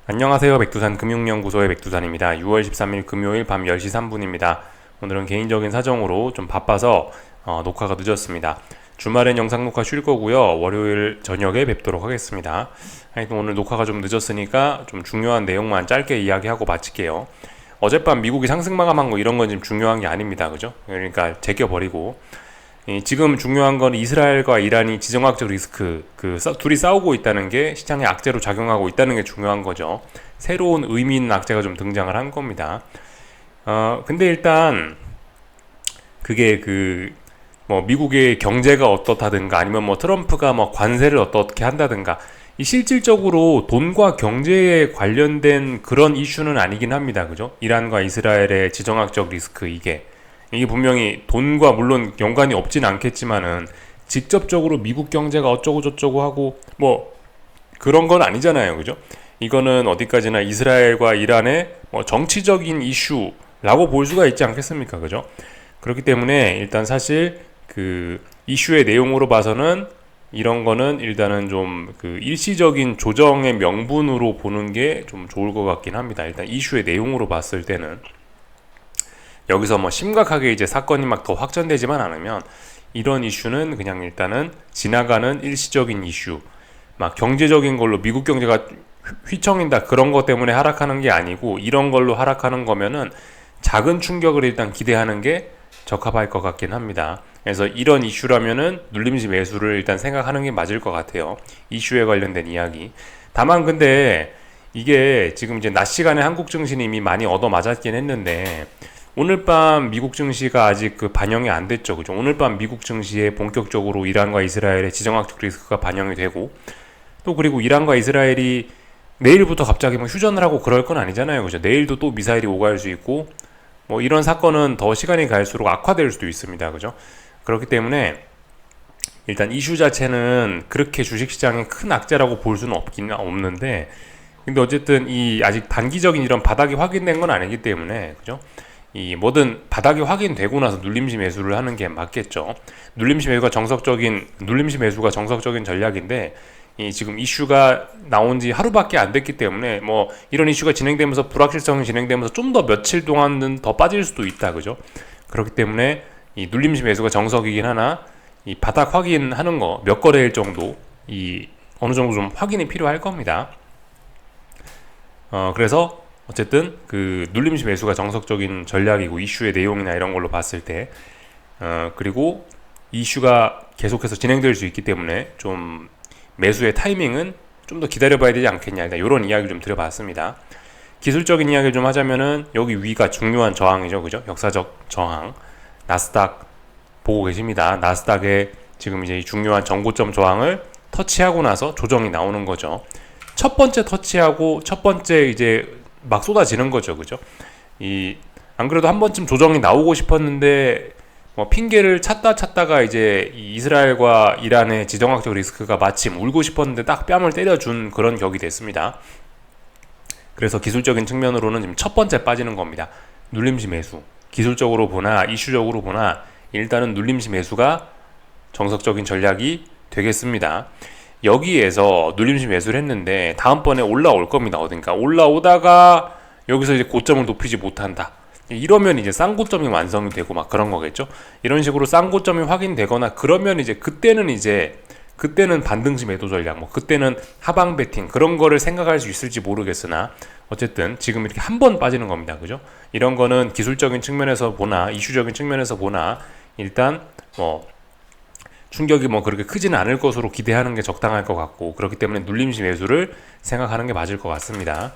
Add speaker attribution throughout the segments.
Speaker 1: 안녕하세요. 백두산 금융연구소의 백두산입니다. 6월 13일 금요일 밤 10시 3분입니다. 오늘은 개인적인 사정으로 좀 바빠서 녹화가 늦었습니다. 주말엔 영상 녹화 쉴 거고요. 월요일 저녁에 뵙도록 하겠습니다. 하여튼 오늘 녹화가 좀 늦었으니까 좀 중요한 내용만 짧게 이야기하고 마칠게요. 어젯밤 미국이 상승 마감한 거 이런 건 지금 중요한 게 아닙니다. 그죠? 그러니까 제껴버리고 지금 중요한 건 이스라엘과 이란이 지정학적 리스크, 둘이 싸우고 있다는 게 시장에 악재로 작용하고 있다는 게 중요한 거죠. 새로운 의미 있는 악재가 좀 등장을 한 겁니다. 근데 일단 그게 뭐 미국의 경제가 어떻다든가 아니면 뭐 트럼프가 뭐 관세를 어떻게 한다든가 이 실질적으로 돈과 경제에 관련된 그런 이슈는 아니긴 합니다. 그죠? 이란과 이스라엘의 지정학적 리스크 이게 분명히 돈과 물론 연관이 없진 않겠지만은 직접적으로 미국 경제가 어쩌고 저쩌고 하고 뭐 그런 건 아니잖아요. 그죠? 이거는 어디까지나 이스라엘과 이란의 뭐 정치적인 이슈라고 볼 수가 있지 않겠습니까? 그죠? 그렇기 때문에 일단 사실 그 이슈의 내용으로 봐서는 이런 거는 일단은 좀 일시적인 조정의 명분으로 보는 게 좀 좋을 것 같긴 합니다. 일단 이슈의 내용으로 봤을 때는 여기서 뭐 심각하게 이제 사건이 막 더 확전되지만 않으면 이런 이슈는 그냥 일단은 지나가는 일시적인 이슈, 막 경제적인 걸로 미국 경제가 휘청인다 그런 것 때문에 하락하는 게 아니고 이런 걸로 하락하는 거면은 작은 충격을 일단 기대하는 게 적합할 것 같긴 합니다. 그래서 이런 이슈라면은 눌림시 매수를 일단 생각하는 게 맞을 것 같아요. 이슈에 관련된 이야기. 다만 근데 이게 지금 이제 낮 시간에 한국 증시는 이미 많이 얻어 맞았긴 했는데 오늘 밤 미국 증시가 아직 반영이 안 됐죠. 그죠? 오늘 밤 미국 증시에 본격적으로 이란과 이스라엘의 지정학적 리스크가 반영이 되고 또 그리고 이란과 이스라엘이 내일부터 갑자기 막 휴전을 하고 그럴 건 아니잖아요. 그죠? 내일도 또 미사일이 오갈 수 있고 뭐 이런 사건은 더 시간이 갈수록 악화될 수도 있습니다. 그죠? 그렇기 때문에 일단 이슈 자체는 그렇게 주식시장에 큰 악재라고 볼 수는 없는데 근데 어쨌든 이 아직 단기적인 이런 바닥이 확인된 건 아니기 때문에 그죠? 이 뭐든 바닥이 확인되고 나서 눌림시 매수를 하는 게 맞겠죠. 눌림시 매수가 정석적인 전략인데 이 지금 이슈가 나온 지 하루밖에 안 됐기 때문에 뭐 이런 이슈가 진행되면서 불확실성이 진행되면서 좀 더 며칠 동안은 더 빠질 수도 있다. 그죠? 그렇기 때문에 이 눌림시 매수가 정석이긴 하나 이 바닥 확인하는 거 몇 거래일 정도 이 어느 정도 좀 확인이 필요할 겁니다. 그래서 어쨌든 눌림시 매수가 정석적인 전략이고 이슈의 내용이나 이런 걸로 봤을 때 그리고 이슈가 계속해서 진행될 수 있기 때문에 좀 매수의 타이밍은 좀 더 기다려봐야 되지 않겠냐 일단 이런 이야기를 좀 드려봤습니다. 기술적인 이야기를 좀 하자면은 여기 위가 중요한 저항이죠. 그죠? 역사적 저항 나스닥 보고 계십니다. 나스닥에 지금 이제 이 중요한 전고점 저항을 터치하고 나서 조정이 나오는 거죠. 첫 번째 터치하고 첫 번째 이제 막 쏟아지는 거죠. 그죠? 안 그래도 한 번쯤 조정이 나오고 싶었는데 뭐 핑계를 찾다가 이제 이스라엘과 이란의 지정학적 리스크가 마침 울고 싶었는데 딱 뺨을 때려준 그런 격이 됐습니다. 그래서 기술적인 측면으로는 지금 첫 번째 빠지는 겁니다. 눌림시 매수. 기술적으로 보나 이슈적으로 보나 일단은 눌림시 매수가 정석적인 전략이 되겠습니다. 여기에서 눌림시 매수를 했는데 다음번에 올라올 겁니다. 어딘가 올라오다가 여기서 이제 고점을 높이지 못한다. 이러면 이제 쌍고점이 완성이 되고 막 그런 거겠죠. 이런 식으로 쌍고점이 확인되거나 그러면 이제 그때는 반등시 매도 전략, 뭐 그때는 하방 베팅 그런 거를 생각할 수 있을지 모르겠으나 어쨌든 지금 이렇게 한 번 빠지는 겁니다. 그죠? 이런 거는 기술적인 측면에서 보나 이슈적인 측면에서 보나 일단 뭐 충격이 뭐 그렇게 크지는 않을 것으로 기대하는 게 적당할 것 같고 그렇기 때문에 눌림시 매수를 생각하는 게 맞을 것 같습니다.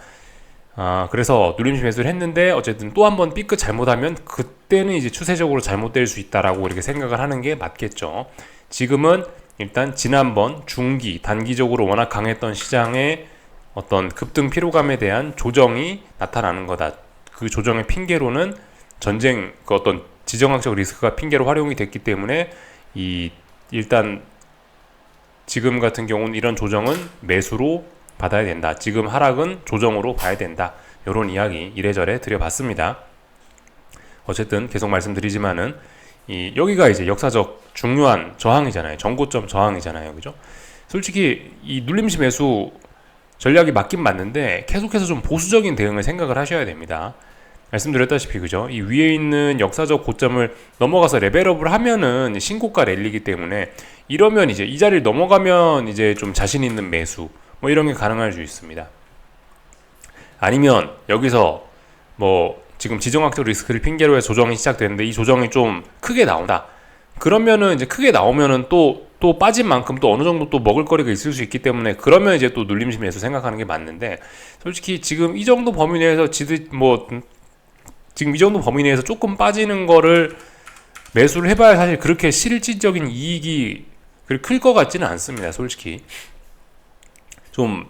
Speaker 1: 그래서 눌림시 매수를 했는데 어쨌든 또 한 번 삐끗 잘못하면 그때는 이제 추세적으로 잘못될 수 있다라고 이렇게 생각을 하는 게 맞겠죠. 지금은 일단 지난번 중기 단기적으로 워낙 강했던 시장의 어떤 급등 피로감에 대한 조정이 나타나는 거다. 그 조정의 핑계로는 전쟁 어떤 지정학적 리스크가 핑계로 활용이 됐기 때문에 일단 지금 같은 경우는 이런 조정은 매수로 받아야 된다. 지금 하락은 조정으로 봐야 된다. 이런 이야기 이래저래 드려봤습니다. 어쨌든 계속 말씀드리지만은 여기가 이제 역사적 중요한 저항이잖아요. 전고점 저항이잖아요. 그죠? 솔직히 이 눌림시 매수 전략이 맞긴 맞는데 계속해서 좀 보수적인 대응을 생각을 하셔야 됩니다. 말씀드렸다시피 그죠? 이 위에 있는 역사적 고점을 넘어가서 레벨업을 하면은 신고가 랠리이기 때문에 이러면 이제 이 자리를 넘어가면 이제 좀 자신 있는 매수 뭐 이런 게 가능할 수 있습니다. 아니면 여기서 뭐 지금 지정학적 리스크를 핑계로 해서 조정이 시작되는데 이 조정이 좀 크게 나온다. 그러면은 이제 크게 나오면은 또 빠진 만큼 또 어느 정도 또 먹을 거리가 있을 수 있기 때문에 그러면 이제 또 눌림시 매수 생각하는 게 맞는데 솔직히 지금 이 정도 범위 내에서 지금 이 정도 범위 내에서 조금 빠지는 거를 매수를 해봐야 사실 그렇게 실질적인 이익이 클 것 같지는 않습니다. 솔직히 좀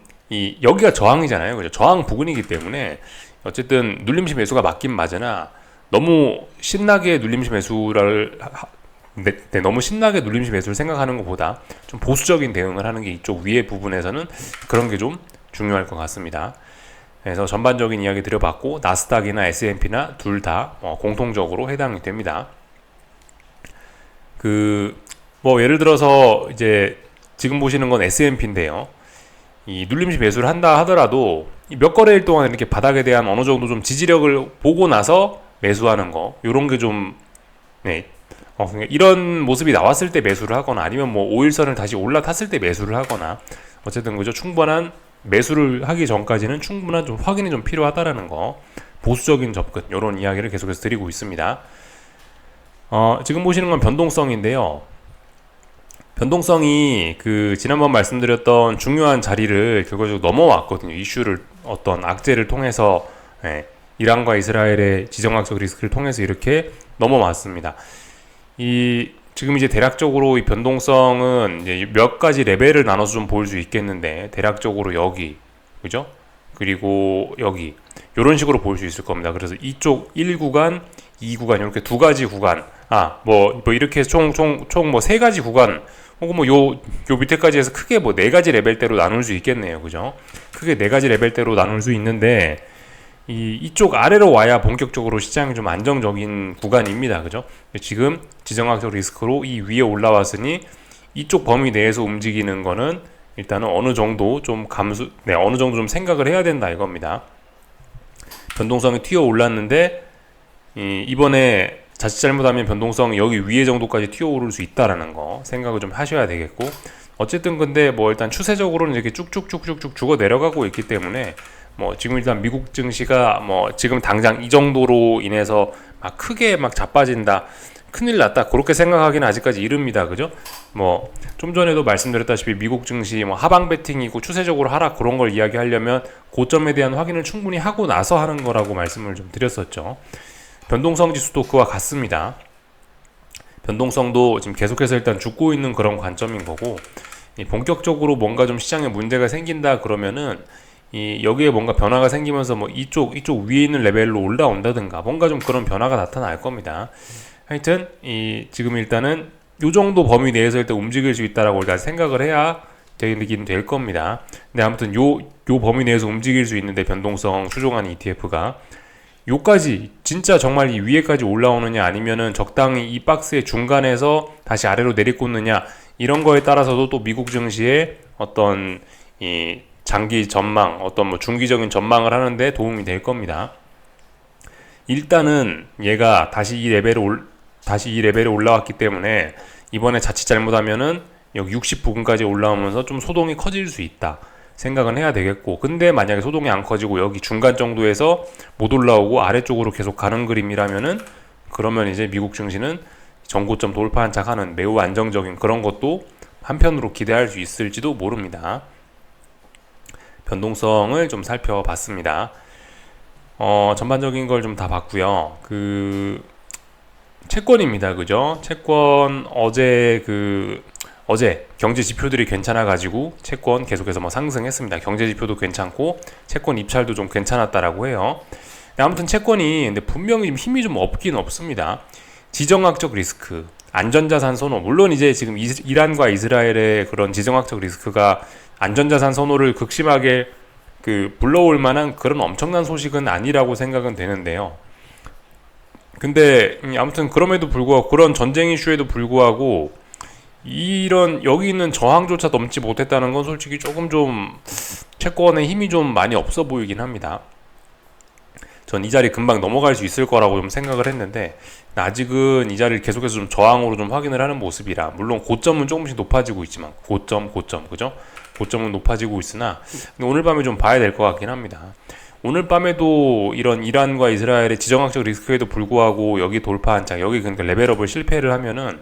Speaker 1: 여기가 저항이잖아요. 그죠? 저항 부근이기 때문에 어쨌든 눌림시 매수가 맞긴 맞으나 너무 신나게 눌림시 매수를 너무 신나게 눌림시 매수를 생각하는 것보다 좀 보수적인 대응을 하는 게 이쪽 위에 부분에서는 그런 게 좀 중요할 것 같습니다. 그래서 전반적인 이야기 드려봤고 나스닥이나 S&P나 둘 다 공통적으로 해당이 됩니다. 뭐 예를 들어서 이제 지금 보시는 건 S&P인데요. 이 눌림시 매수를 한다 하더라도 몇 거래일 동안 이렇게 바닥에 대한 어느 정도 좀 지지력을 보고 나서 매수하는 거 요런 게 좀 이런 모습이 나왔을 때 매수를 하거나 아니면 뭐 5일선을 다시 올라탔을 때 매수를 하거나 어쨌든 그죠 충분한 매수를 하기 전까지는 충분한 좀 확인이 좀 필요하다라는 거 보수적인 접근 요런 이야기를 계속해서 드리고 있습니다. 지금 보시는 건 변동성인데요. 변동성이 지난번 말씀드렸던 중요한 자리를 결과적으로 넘어왔거든요. 이슈를 어떤 악재를 통해서 이란과 이스라엘의 지정학적 리스크를 통해서 이렇게 넘어왔습니다. 지금 이제 대략적으로 이 변동성은 이제 몇 가지 레벨을 나눠서 좀 볼 수 있겠는데 대략적으로 여기 그죠? 그리고 여기 이런 식으로 볼 수 있을 겁니다. 그래서 이쪽 1구간, 2구간 이렇게 두 가지 구간 뭐 이렇게 총 뭐 세 가지 구간 혹은 뭐 요 밑에까지 해서 크게 뭐 네 가지 레벨대로 나눌 수 있겠네요. 그죠? 크게 네 가지 레벨대로 나눌 수 있는데 이쪽 아래로 와야 본격적으로 시장이 좀 안정적인 구간입니다. 그죠? 지금 지정학적 리스크로 이 위에 올라왔으니 이쪽 범위 내에서 움직이는 거는 일단은 어느 정도 좀 어느 정도 좀 생각을 해야 된다 이겁니다. 변동성이 튀어 올랐는데 이번에 자칫 잘못하면 변동성이 여기 위에 정도까지 튀어오를 수 있다라는 거 생각을 좀 하셔야 되겠고 어쨌든 근데 뭐 일단 추세적으로는 이렇게 쭉쭉쭉쭉쭉 죽어 내려가고 있기 때문에 뭐 지금 일단 미국 증시가 뭐 지금 당장 이 정도로 인해서 막 크게 막 자빠진다 큰일 났다 그렇게 생각하기는 아직까지 이릅니다. 그죠? 뭐 좀 전에도 말씀드렸다시피 미국 증시 뭐 하방 베팅이고 추세적으로 하락 그런 걸 이야기하려면 고점에 대한 확인을 충분히 하고 나서 하는 거라고 말씀을 좀 드렸었죠. 변동성 지수도 그와 같습니다. 변동성도 지금 계속해서 일단 죽고 있는 그런 관점인 거고 본격적으로 뭔가 좀 시장에 문제가 생긴다 그러면은 여기에 뭔가 변화가 생기면서 뭐 이쪽 위에 있는 레벨로 올라온다든가 뭔가 좀 그런 변화가 나타날 겁니다. 하여튼 지금 일단은 요 정도 범위 내에서 일단 움직일 수 있다라고 일단 생각을 해야 되긴 될 겁니다. 근데 아무튼 요 범위 내에서 움직일 수 있는데 변동성 추종하는 ETF가 요까지 진짜 정말 이 위에까지 올라오느냐 아니면은 적당히 이 박스의 중간에서 다시 아래로 내리꽂느냐 이런 거에 따라서도 또 미국 증시의 어떤 장기 전망 어떤 뭐 중기적인 전망을 하는데 도움이 될 겁니다. 일단은 얘가 다시 이 레벨에 올라왔기 때문에 이번에 자칫 잘못하면은 여기 60 부근까지 올라오면서 좀 소동이 커질 수 있다 생각은 해야 되겠고 근데 만약에 소동이 안 커지고 여기 중간 정도에서 못 올라오고 아래쪽으로 계속 가는 그림이라면은 그러면 이제 미국 증시는 전고점 돌파 한착하는 매우 안정적인 그런 것도 한편으로 기대할 수 있을지도 모릅니다. 변동성을 좀 살펴봤습니다. 전반적인 걸 좀 다 봤고요. 채권입니다. 그죠? 채권 어제 경제 지표들이 괜찮아가지고 채권 계속해서 뭐 상승했습니다. 경제 지표도 괜찮고 채권 입찰도 좀 괜찮았다라고 해요. 아무튼 채권이 근데 분명히 좀 힘이 좀 없긴 없습니다. 지정학적 리스크, 안전자산 선호. 물론 이제 지금 이란과 이스라엘의 그런 지정학적 리스크가 안전자산 선호를 극심하게 불러올 만한 그런 엄청난 소식은 아니라고 생각은 되는데요. 근데 아무튼 그럼에도 불구하고 그런 전쟁 이슈에도 불구하고 이런 여기 있는 저항조차 넘지 못했다는 건 솔직히 조금 좀 채권의 힘이 좀 많이 없어 보이긴 합니다. 전 이 자리 금방 넘어갈 수 있을 거라고 좀 생각을 했는데 아직은 이 자리를 계속해서 좀 저항으로 좀 확인을 하는 모습이라, 물론 고점은 조금씩 높아지고 있지만 고점 그죠? 고점은 높아지고 있으나 오늘 밤에 좀 봐야 될 것 같긴 합니다. 오늘 밤에도 이런 이란과 이스라엘의 지정학적 리스크에도 불구하고 여기 돌파한 장, 여기 그러니까 레벨업을 실패를 하면은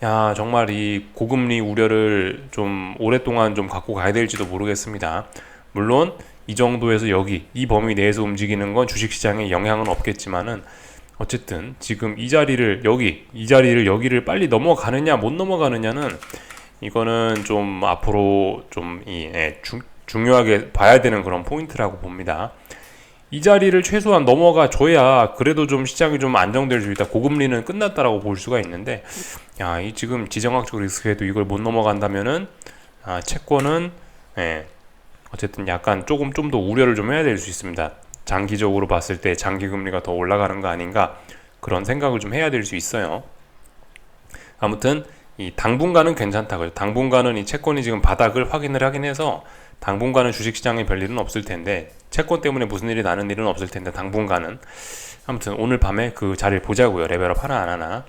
Speaker 1: 야, 정말 이 고금리 우려를 좀 오랫동안 좀 갖고 가야 될지도 모르겠습니다. 물론 이 정도에서 여기 이 범위 내에서 움직이는 건 주식시장에 영향은 없겠지만은 어쨌든 지금 이 자리를 여기를 빨리 넘어가느냐 못 넘어가느냐는 이거는 좀 앞으로 좀 중요하게 봐야 되는 그런 포인트라고 봅니다. 이 자리를 최소한 넘어가 줘야 그래도 좀 시장이 좀 안정될 수 있다. 고금리는 끝났다라고 볼 수가 있는데, 이 지금 지정학적 리스크에도 이걸 못 넘어간다면은 채권은 어쨌든 약간 조금 좀 더 우려를 좀 해야 될 수 있습니다. 장기적으로 봤을 때 장기 금리가 더 올라가는 거 아닌가, 그런 생각을 좀 해야 될 수 있어요. 아무튼 이 당분간은 괜찮다고요. 당분간은 이 채권이 지금 바닥을 확인을 하긴 해서 당분간은 주식시장에 별일은 없을 텐데, 채권 때문에 무슨 일이 나는 일은 없을 텐데 당분간은. 아무튼 오늘 밤에 그 자리를 보자고요. 레벨업 하나 안 하나.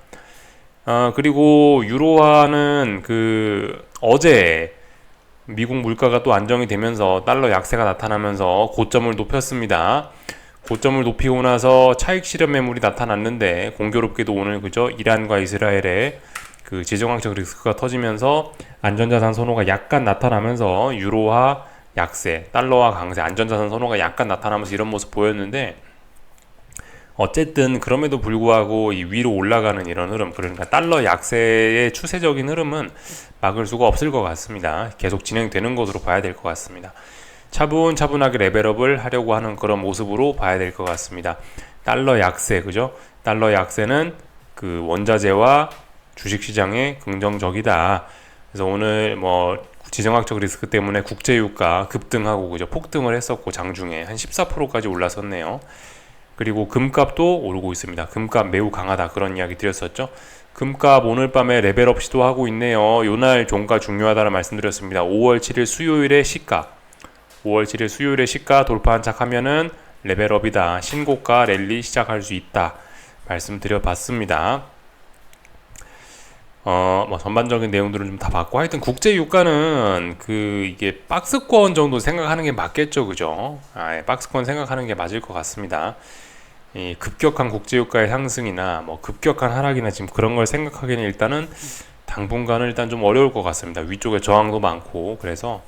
Speaker 1: 그리고 유로화는 어제 미국 물가가 또 안정이 되면서 달러 약세가 나타나면서 고점을 높였습니다. 고점을 높이고 나서 차익 실현 매물이 나타났는데, 공교롭게도 오늘 그죠? 이란과 이스라엘의 그 지정학적 리스크가 터지면서 안전자산 선호가 약간 나타나면서 유로화 약세, 달러화 강세, 안전자산 선호가 약간 나타나면서 이런 모습 보였는데, 어쨌든 그럼에도 불구하고 이 위로 올라가는 이런 흐름, 그러니까 달러 약세의 추세적인 흐름은 막을 수가 없을 것 같습니다. 계속 진행되는 것으로 봐야 될 것 같습니다. 차분차분하게 레벨업을 하려고 하는 그런 모습으로 봐야 될 것 같습니다. 달러 약세, 그죠? 달러 약세는 그 원자재와 주식시장에 긍정적이다. 그래서 오늘 지정학적 리스크 때문에 국제유가 급등하고 그죠? 폭등을 했었고 장중에 한 14%까지 올라섰네요. 그리고 금값도 오르고 있습니다. 금값 매우 강하다, 그런 이야기 드렸었죠. 금값 오늘 밤에 레벨업 시도하고 있네요. 요날 종가 중요하다는 말씀드렸습니다. 5월 7일 수요일에 시가, 5월 7일 수요일에 시가 돌파 한착하면은 레벨업이다, 신고가 랠리 시작할 수 있다 말씀드려봤습니다. 전반적인 내용들은 좀 다 봤고, 하여튼 국제 유가는 이게 박스권 정도 생각하는 게 맞겠죠, 그죠? 박스권 생각하는 게 맞을 것 같습니다. 이 급격한 국제 유가의 상승이나 급격한 하락이나 지금 그런 걸 생각하기는 일단은 당분간은 일단 좀 어려울 것 같습니다. 위쪽에 저항도 많고, 그래서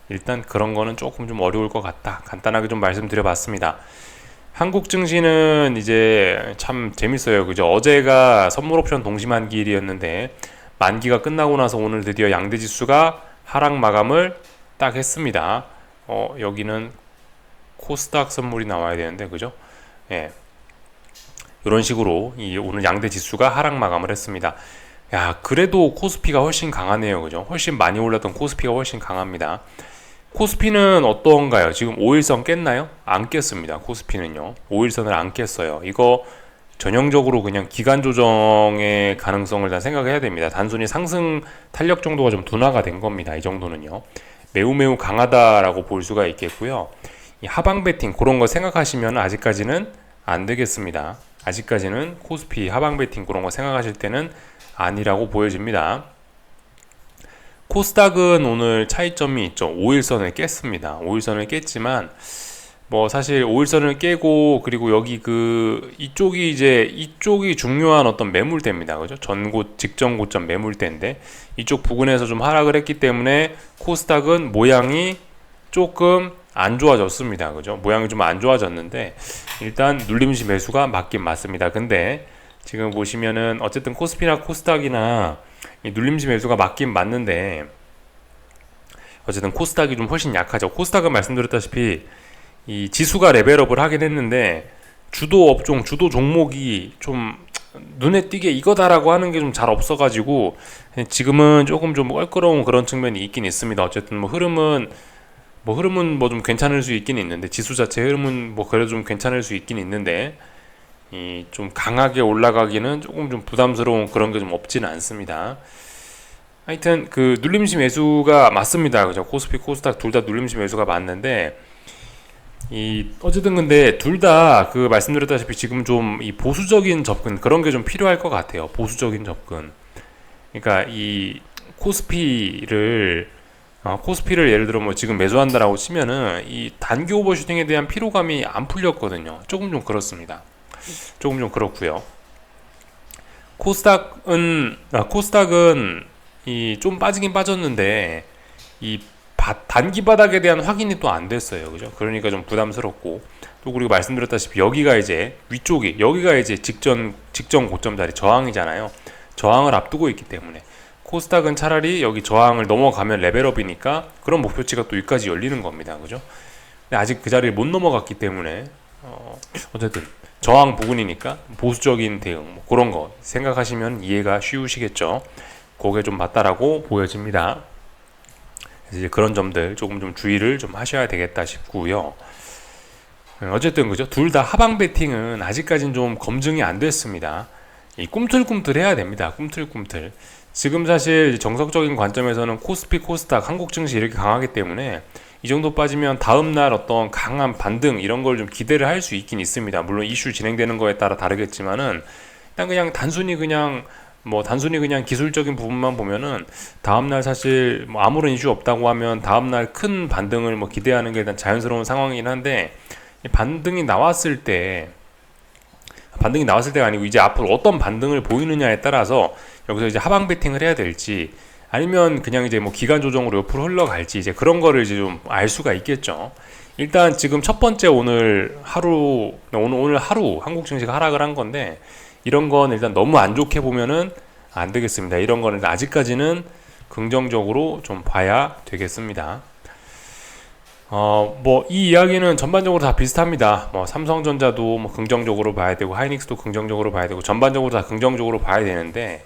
Speaker 1: 일단 그런 거는 조금 좀 어려울 것 같다, 간단하게 좀 말씀드려봤습니다. 한국 증시는 이제 참 재밌어요, 그죠? 어제가 선물 옵션 동시 만기일이었는데 만기가 끝나고 나서 오늘 드디어 양대 지수가 하락 마감을 딱 했습니다. 여기는 코스닥 선물이 나와야 되는데, 그죠? 이런 식으로 오늘 양대 지수가 하락 마감을 했습니다. 야, 그래도 코스피가 훨씬 강하네요, 그죠? 훨씬 많이 올랐던 코스피가 훨씬 강합니다. 코스피는 어떤가요? 지금 5일선 깼나요? 안 깼습니다. 코스피는요, 5일선을 안 깼어요. 이거 전형적으로 그냥 기간 조정의 가능성을 다 생각해야 됩니다. 단순히 상승 탄력 정도가 좀 둔화가 된 겁니다. 이 정도는요, 매우 강하다라고 볼 수가 있겠고요. 이 하방 베팅 그런 거 생각하시면 아직까지는 안 되겠습니다. 아직까지는 코스피 하방 베팅 그런 거 생각하실 때는 아니라고 보여집니다. 코스닥은 오늘 차이점이 있죠. 5일선을 깼습니다. 5일선을 깼지만 사실 5일선을 깨고, 그리고 여기 이쪽이 중요한 어떤 매물대입니다. 그죠? 직전 고점 매물대인데 이쪽 부근에서 좀 하락을 했기 때문에 코스닥은 모양이 조금 안 좋아졌습니다. 그죠? 모양이 좀 안 좋아졌는데 일단 눌림시 매수가 맞긴 맞습니다. 근데 지금 보시면은 어쨌든 코스피나 코스닥이나 이 눌림시 매수가 맞긴 맞는데 어쨌든 코스닥이 좀 훨씬 약하죠. 코스닥은 말씀드렸다시피 이 지수가 레벨업을 하긴 했는데 주도 업종, 주도 종목이 좀 눈에 띄게 이거다라고 하는 게 좀 잘 없어가지고 지금은 조금 좀 껄끄러운 그런 측면이 있긴 있습니다. 어쨌든 흐름은 좀 괜찮을 수 있긴 있는데, 지수 자체 흐름은 그래도 좀 괜찮을 수 있긴 있는데 좀 강하게 올라가기는 조금 좀 부담스러운 그런 게 좀 없지는 않습니다. 하여튼 그 눌림시 매수가 맞습니다. 그죠? 코스피, 코스닥 둘 다 눌림시 매수가 맞는데 어쨌든 근데 둘 다 그 말씀드렸다시피 지금 좀 이 보수적인 접근 그런 게 좀 필요할 것 같아요. 보수적인 접근. 그러니까 이 코스피를 예를 들어 뭐 지금 매수한다라고 치면은 이 단기 오버슈팅에 대한 피로감이 안 풀렸거든요. 조금 좀 그렇습니다. 조금 좀 그렇고요. 코스닥은 이 좀 빠지긴 빠졌는데 이 단기 바닥에 대한 확인이 또 안 됐어요. 그죠? 그러니까 좀 부담스럽고 또 그리고 말씀드렸다시피 여기가 이제 여기가 이제 직전 고점 자리 저항이잖아요. 저항을 앞두고 있기 때문에 코스닥은 차라리 여기 저항을 넘어가면 레벨업이니까 그런 목표치가 또 여기까지 열리는 겁니다. 그죠? 근데 아직 그 자리를 못 넘어갔기 때문에 어쨌든 저항 부근이니까 보수적인 대응 뭐 그런 거 생각하시면 이해가 쉬우시겠죠. 그게 좀 맞다라고 보여집니다. 그래서 이제 그런 점들 조금 좀 주의를 좀 하셔야 되겠다 싶고요. 어쨌든 그죠? 둘 다 하방 베팅은 아직까지는 좀 검증이 안 됐습니다. 이 꿈틀꿈틀 해야 됩니다. 꿈틀꿈틀. 지금 사실 정석적인 관점에서는 코스피, 코스닥, 한국 증시 이렇게 강하기 때문에 이 정도 빠지면 다음날 어떤 강한 반등 이런 걸 좀 기대를 할 수 있긴 있습니다. 물론 이슈 진행되는 거에 따라 다르겠지만은 일단 그냥 단순히 그냥 기술적인 부분만 보면은 다음날 사실 뭐 아무런 이슈 없다고 하면 다음날 큰 반등을 뭐 기대하는 게 일단 자연스러운 상황이긴 한데 반등이 나왔을 때가 아니고 이제 앞으로 어떤 반등을 보이느냐에 따라서 여기서 이제 하방 베팅을 해야 될지 아니면 그냥 이제 뭐 기간 조정으로 옆으로 흘러갈지 이제 그런 거를 이제 좀 알 수가 있겠죠. 일단 지금 첫 번째 오늘 하루 한국 증시가 하락을 한 건데 이런 건 일단 너무 안 좋게 보면은 안 되겠습니다. 이런 거는 아직까지는 긍정적으로 좀 봐야 되겠습니다. 뭐 이 이야기는 전반적으로 다 비슷합니다. 뭐 삼성전자도 뭐 긍정적으로 봐야 되고 하이닉스도 긍정적으로 봐야 되고 전반적으로 다 긍정적으로 봐야 되는데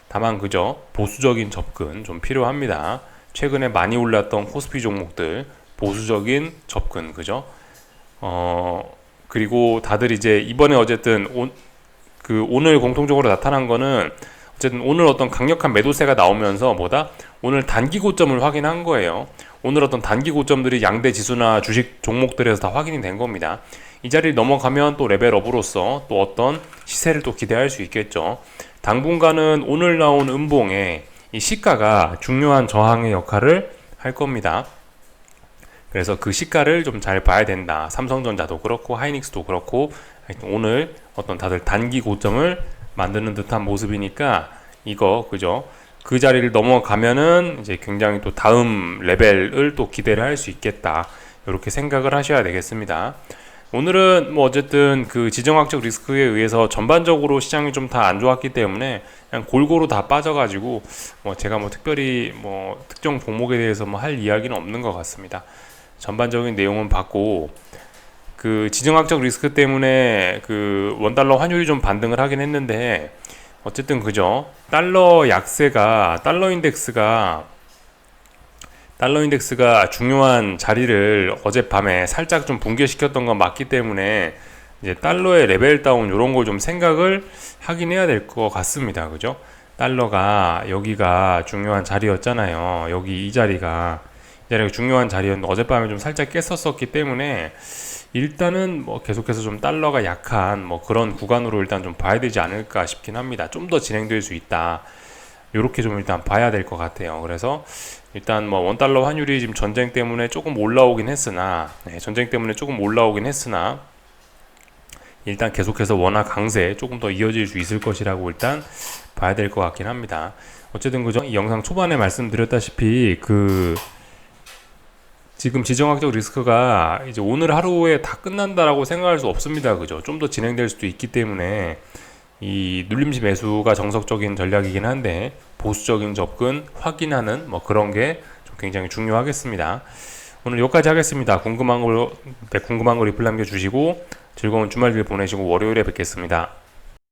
Speaker 1: 다만 그저 보수적인 접근 좀 필요합니다. 최근에 많이 올랐던 코스피 종목들 보수적인 접근 그죠? 그리고 다들 이제 이번에 어쨌든 오늘 공통적으로 나타난 거는 어쨌든 오늘 어떤 강력한 매도세가 나오면서 오늘 단기 고점을 확인한 거예요. 오늘 어떤 단기 고점들이 양대 지수나 주식 종목들에서 다 확인이 된 겁니다. 이 자리를 넘어가면 또 레벨업으로서 또 어떤 시세를 또 기대할 수 있겠죠. 당분간은 오늘 나온 음봉에 이 시가가 중요한 저항의 역할을 할 겁니다. 그래서 그 시가를 좀 잘 봐야 된다. 삼성전자도 그렇고 하이닉스도 그렇고 오늘 어떤 다들 단기 고점을 만드는 듯한 모습이니까 이거 그죠? 그 자리를 넘어가면은 이제 굉장히 또 다음 레벨을 또 기대를 할 수 있겠다. 이렇게 생각을 하셔야 되겠습니다. 오늘은 뭐 어쨌든 그 지정학적 리스크에 의해서 전반적으로 시장이 좀 다 안 좋았기 때문에 그냥 골고루 다 빠져가지고 뭐 제가 뭐 특별히 뭐 특정 종목에 대해서 뭐 할 이야기는 없는 것 같습니다. 전반적인 내용은 봤고 그 지정학적 리스크 때문에 그 원달러 환율이 좀 반등을 하긴 했는데 어쨌든 그죠? 달러 인덱스가 중요한 자리를 어젯밤에 살짝 좀 붕괴시켰던 건 맞기 때문에 이제 달러의 레벨 다운 이런 걸 좀 생각을 하긴 해야 될 것 같습니다. 그죠? 달러가 여기가 중요한 자리였잖아요. 이 자리가 중요한 자리였는데 어젯밤에 좀 살짝 깼었기 때문에 일단은 뭐 계속해서 좀 달러가 약한 뭐 그런 구간으로 일단 좀 봐야 되지 않을까 싶긴 합니다. 좀 더 진행될 수 있다. 요렇게 좀 일단 봐야 될 것 같아요. 그래서 일단 뭐 원달러 환율이 지금 전쟁 때문에 조금 올라오긴 했으나 일단 계속해서 원화 강세 조금 더 이어질 수 있을 것이라고 일단 봐야 될 것 같긴 합니다. 어쨌든 그죠? 이 영상 초반에 말씀드렸다시피 지금 지정학적 리스크가 이제 오늘 하루에 다 끝난다라고 생각할 수 없습니다. 그죠? 좀 더 진행될 수도 있기 때문에 이 눌림시 매수가 정석적인 전략이긴 한데 보수적인 접근 확인하는 뭐 그런 게 좀 굉장히 중요하겠습니다. 오늘 여기까지 하겠습니다. 궁금한 거 리플 남겨주시고 즐거운 주말 보내시고 월요일에 뵙겠습니다.